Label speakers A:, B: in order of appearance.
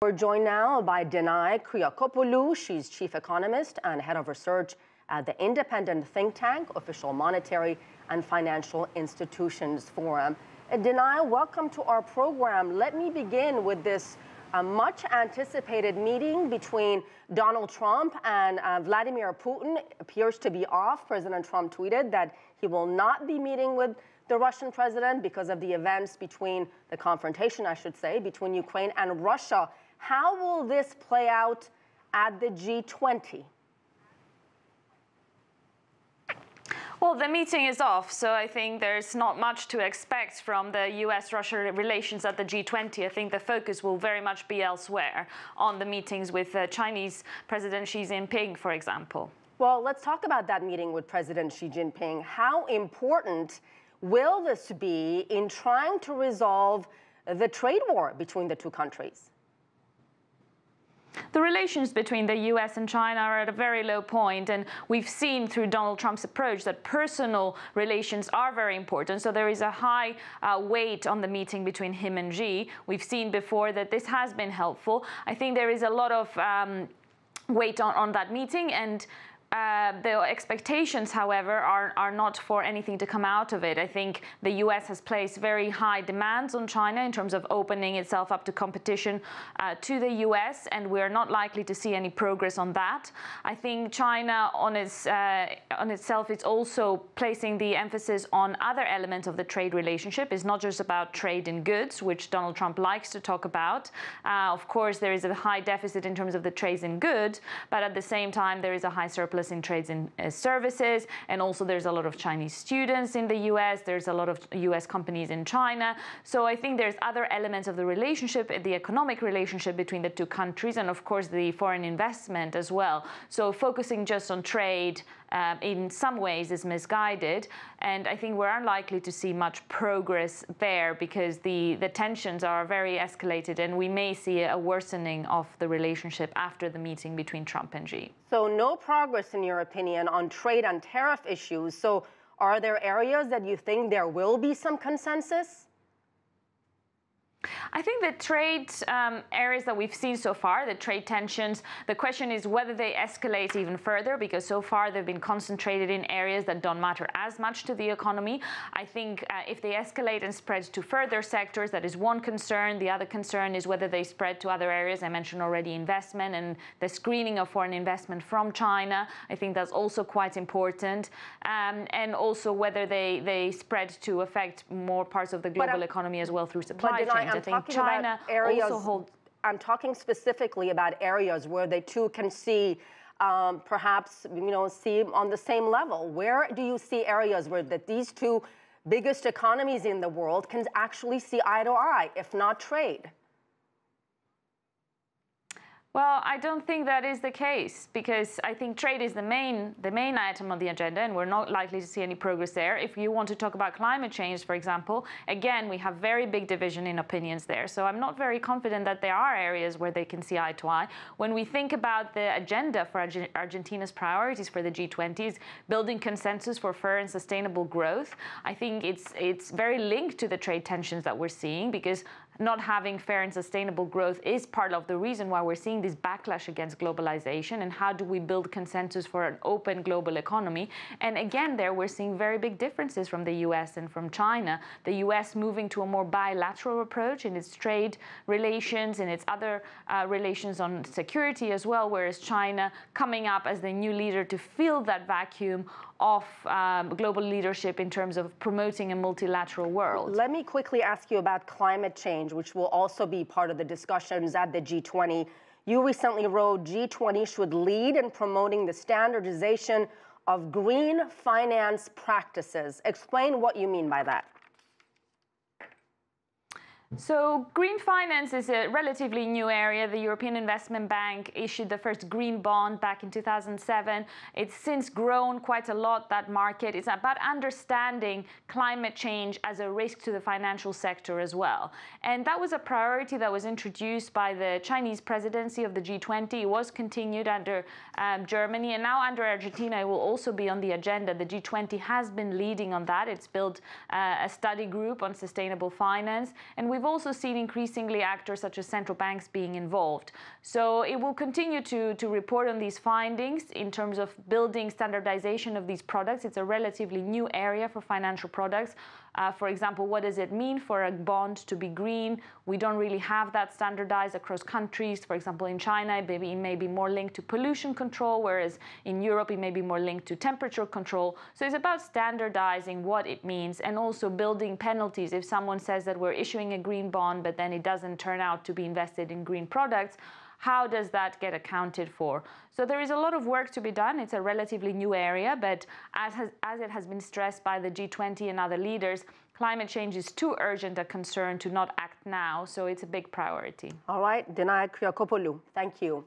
A: We're joined now by Danae Kyriakopoulou. She's chief economist and head of research at the independent think tank Official Monetary and Financial Institutions Forum. Danae, welcome to our program. Let me begin with this much anticipated meeting between Donald Trump and Vladimir Putin. It appears to be off. President Trump tweeted that he will not be meeting with the Russian president because of the events between the confrontation, I should say, between Ukraine and Russia. How will this play out at the G20?
B: Well, the meeting is off, so I think there's not much to expect from the US-Russia relations at the G20. I think the focus will very much be elsewhere, on the meetings with Chinese President Xi Jinping, for example.
A: Well, let's talk about that meeting with President Xi Jinping. How important will this be in trying to resolve the trade war between the two countries?
B: The relations between the US and China are at a very low point, and we've seen through Donald Trump's approach that personal relations are very important. So there is a high weight on the meeting between him and Xi. We've seen before that this has been helpful. I think there is a lot of weight on that meeting, and the expectations, however, are not for anything to come out of it. I think the US has placed very high demands on China in terms of opening itself up to competition to the US, and we're not likely to see any progress on that. I think China on itself is also placing the emphasis on other elements of the trade relationship. It's not just about trade in goods, which Donald Trump likes to talk about. Of course, there is a high deficit in terms of the trades in goods, but at the same time, there is a high surplus in trades in services, and also there's a lot of Chinese students in the US, there's a lot of US companies in China. So I think there's other elements of the relationship, the economic relationship between the two countries, and of course the foreign investment as well. So focusing just on trade in some ways is misguided, and I think we're unlikely to see much progress there because the tensions are very escalated, and we may see a worsening of the relationship after the meeting between Trump and Xi.
A: So no progress, in your opinion, on trade and tariff issues. So are there areas that you think there will be some consensus?
B: I think the trade areas that we've seen so far, the trade tensions, the question is whether they escalate even further, because so far they've been concentrated in areas that don't matter as much to the economy. I think if they escalate and spread to further sectors, that is one concern. The other concern is whether they spread to other areas. I mentioned already investment and the screening of foreign investment from China. I think that's also quite important. And also whether they spread to affect more parts of the global economy as well through supply chains. I think China also holds.
A: I'm talking specifically about areas where they too can see, perhaps, see on the same level. Where do you see areas where these two biggest economies in the world can actually see eye to eye, if not trade?
B: Well, I don't think that is the case, because I think trade is the main item on the agenda, and we're not likely to see any progress there. If you want to talk about climate change, for example, again, we have very big division in opinions there. So I'm not very confident that there are areas where they can see eye to eye. When we think about the agenda for Argentina's priorities for the G20s, building consensus for fair and sustainable growth, I think it's very linked to the trade tensions that we're seeing, because not having fair and sustainable growth is part of the reason why we're seeing this backlash against globalization, and how do we build consensus for an open global economy. And again, there we're seeing very big differences from the US and from China. The US moving to a more bilateral approach in its trade relations and its other relations on security as well, whereas China coming up as the new leader to fill that vacuum of global leadership in terms of promoting a multilateral world.
A: Let me quickly ask you about climate change, which will also be part of the discussions at the G20. You recently wrote G20 should lead in promoting the standardization of green finance practices. Explain what you mean by that.
B: So green finance is a relatively new area. The European Investment Bank issued the first green bond back in 2007. It's since grown quite a lot, that market. It's about understanding climate change as a risk to the financial sector as well. And that was a priority that was introduced by the Chinese presidency of the G20. It was continued under Germany, and now under Argentina, it will also be on the agenda. The G20 has been leading on that. It's built a study group on sustainable finance, and we we've also seen increasingly actors such as central banks being involved. So it will continue to report on these findings in terms of building standardization of these products. It's a relatively new area for financial products. For example, what does it mean for a bond to be green? We don't really have that standardized across countries. For example, in China, it may be more linked to pollution control, whereas in Europe, it may be more linked to temperature control. So it's about standardizing what it means and also building penalties. If someone says that we're issuing a green bond, but then it doesn't turn out to be invested in green products, how does that get accounted for? So there is a lot of work to be done. It's a relatively new area, but as it has been stressed by the G20 and other leaders, climate change is too urgent a concern to not act now, so it's a big priority.
A: All right, Danae Kyriakopoulou, thank you.